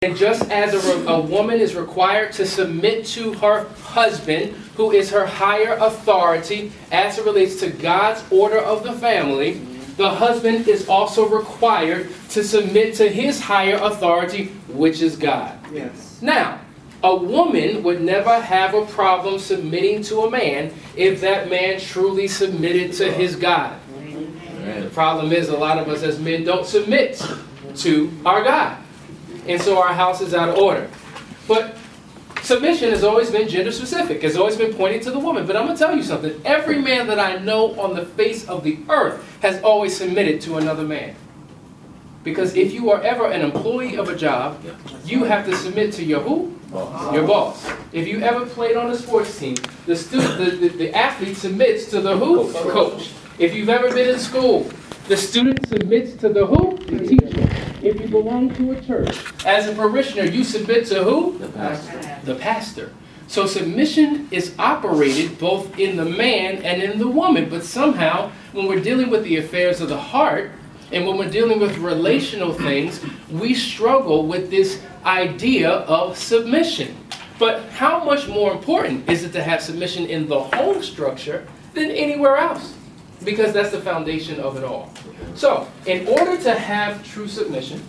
And just as a woman is required to submit to her husband, who is her higher authority as it relates to God's order of the family, the husband is also required to submit to his higher authority, which is God. Yes. Now, a woman would never have a problem submitting to a man if that man truly submitted to his God. The problem is a lot of us as men don't submit to our God. And so our house is out of order. But submission has always been gender specific. It's always been pointing to the woman. But I'm going to tell you something. Every man that I know on the face of the earth has always submitted to another man. Because if you are ever an employee of a job, you have to submit to your who? Your boss. If you ever played on a sports team, the athlete submits to the who? Coach. If you've ever been in school, the student submits to the who? The teacher. If you belong to a church, as a parishioner, you submit to who? The pastor. The pastor. So submission is operated both in the man and in the woman. But somehow, when we're dealing with the affairs of the heart, and when we're dealing with relational things, we struggle with this idea of submission. But how much more important is it to have submission in the home structure than anywhere else? Because that's the foundation of it all. So, in order to have true submission,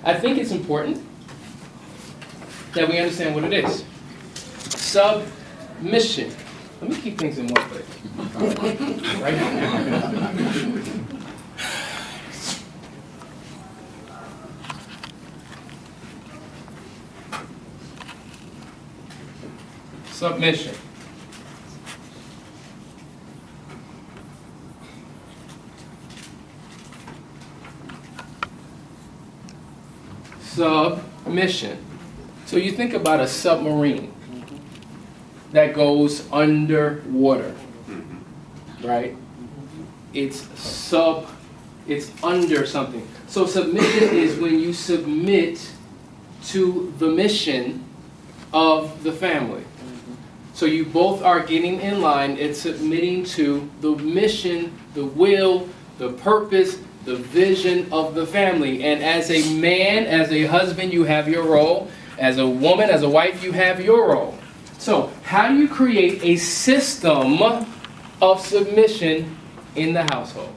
I think it's important that we understand what it is. Submission. Let me keep things in one place. Right now. Submission. Submission. So you think about a submarine that goes underwater, right? It's under something. So submission is when you submit to the mission of the family. So you both are getting in line and submitting to the mission, the will, the purpose, the vision of the family. And as a man, as a husband, you have your role. As a woman, as a wife, you have your role. So how do you create a system of submission in the household?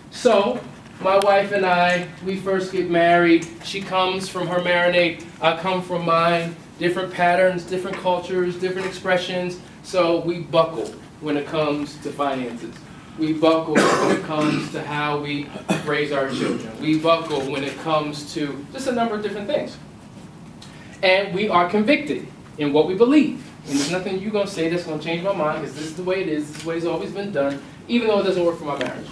So my wife and I, we first get married. She comes from her marinade. I come from mine. Different patterns, different cultures, different expressions. So we buckle when it comes to finances. We buckle when it comes to how we raise our children. We buckle when it comes to just a number of different things. And we are convicted in what we believe. And there's nothing you're going to say that's going to change my mind, because this is the way it is. This is the way it's always been done, even though it doesn't work for my marriage.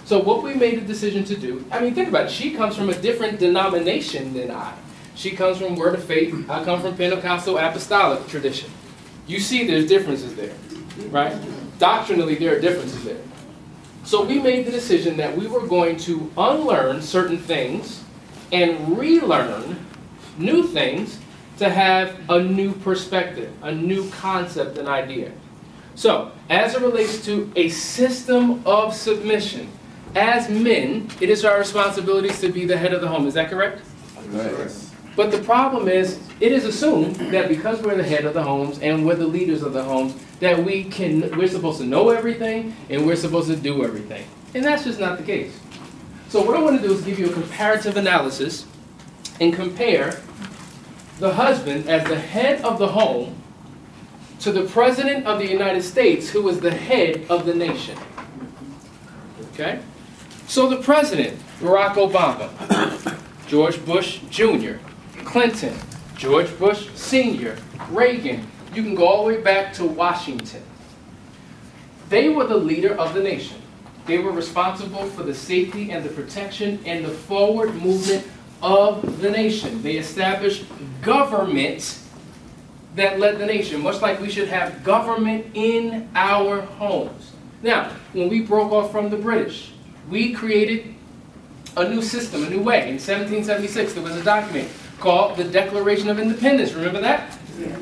So what we made a decision to do, I mean, think about it. She comes from a different denomination than I. She comes from Word of Faith. I come from Pentecostal Apostolic tradition. You see there's differences there, right? Doctrinally, there are differences there. So we made the decision that we were going to unlearn certain things and relearn new things to have a new perspective, a new concept and idea. So, as it relates to a system of submission, as men, it is our responsibilities to be the head of the home. Is that correct? Yes. But the problem is, it is assumed that because we're the head of the homes and we're the leaders of the homes, that we're supposed to know everything and we're supposed to do everything. And that's just not the case. So what I want to do is give you a comparative analysis and compare the husband as the head of the home to the President of the United States, who is the head of the nation. Okay? So the President, Barack Obama, George Bush Jr., Clinton, George Bush Sr., Reagan, you can go all the way back to Washington. They were the leader of the nation. They were responsible for the safety and the protection and the forward movement of the nation. They established government that led the nation, much like we should have government in our homes. Now, when we broke off from the British, we created a new system, a new way. In 1776, there was a document called the Declaration of Independence. Remember that? Yes.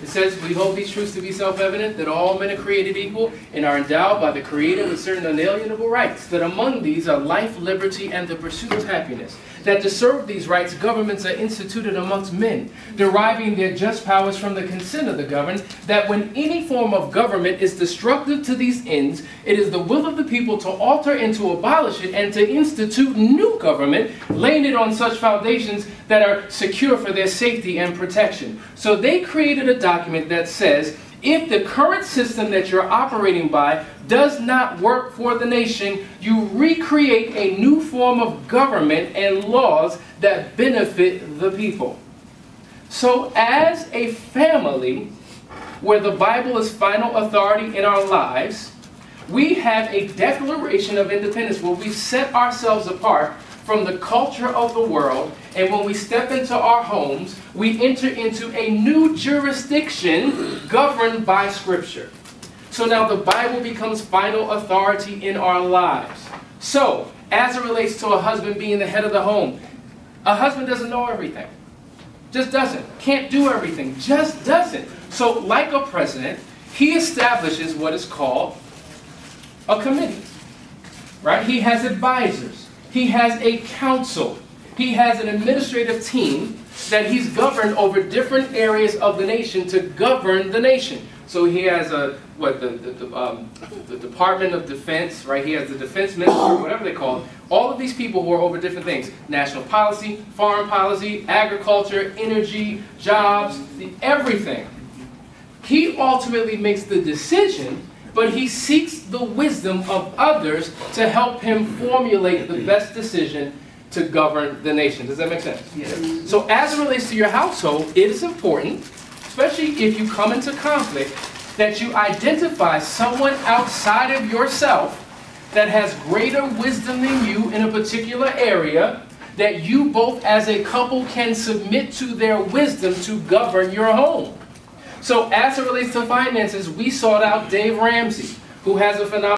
It says, we hold these truths to be self-evident, that all men are created equal and are endowed by the Creator with certain unalienable rights, that among these are life, liberty, and the pursuit of happiness, that to serve these rights, governments are instituted amongst men, deriving their just powers from the consent of the governed, that when any form of government is destructive to these ends, it is the will of the people to alter and to abolish it, and to institute new government, laying it on such foundations that are secure for their safety and protection. So they created a document that says, if the current system that you're operating by does not work for the nation, you recreate a new form of government and laws that benefit the people. So as a family, where the Bible is final authority in our lives, we have a declaration of independence where we set ourselves apart from the culture of the world, and when we step into our homes, we enter into a new jurisdiction governed by Scripture. So now the Bible becomes final authority in our lives. So, as it relates to a husband being the head of the home, a husband doesn't know everything. Just doesn't. Can't do everything. Just doesn't. So, like a president, he establishes what is called a committee. Right? He has advisors. He has a counsel. He has an administrative team that he's governed over different areas of the nation to govern the nation. So he has the Department of Defense, right? He has the Defense Ministry, whatever they call it. All of these people who are over different things: national policy, foreign policy, agriculture, energy, jobs, everything. He ultimately makes the decision, but he seeks the wisdom of others to help him formulate the best decision to govern the nation. Does that make sense? Yes. So as it relates to your household, it is important, especially if you come into conflict, that you identify someone outside of yourself that has greater wisdom than you in a particular area, that you both as a couple can submit to their wisdom to govern your home. So as it relates to finances, we sought out Dave Ramsey, who has a phenomenal